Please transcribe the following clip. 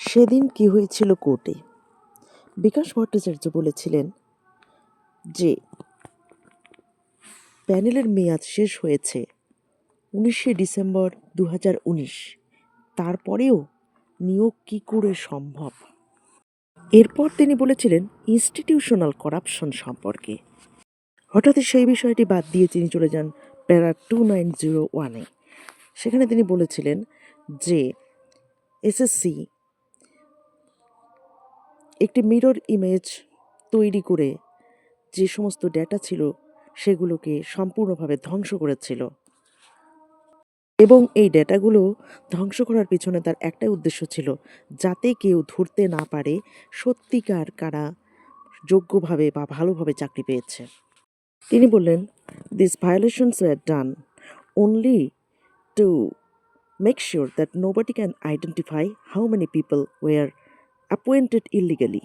সেদিন কি হয়েছিল কোর্টে? বিকাশ ভট্টাচার্য বলেছিলেন যে প্যানেলের মেয়াদ শেষ হয়েছে 19শে ডিসেম্বর 2019, তারপরেও নিয়োগ কী করে সম্ভব? এরপর তিনি বলেছিলেন ইনস্টিটিউশনাল করাপশন সম্পর্কে। হঠাৎই সেই বিষয়টি বাদ দিয়ে তিনি চলে যান প্যারা 2901-এ। সেখানে তিনি বলেছিলেন যে এসএসসি একটি মিরর ইমেজ তৈরি করে যে সমস্ত ডেটা ছিল সেগুলোকে সম্পূর্ণভাবে ধ্বংস করেছিল, এবং এই ডেটাগুলো ধ্বংস করার পিছনে তার একটাই উদ্দেশ্য ছিল, যাতে কেউ ধরতে না পারে সত্যিকার কারা যোগ্যভাবে বা ভালোভাবে চাকরি পেয়েছে। তিনি বললেন, this violations were done only to make sure that nobody can identify how many people were appointed illegally.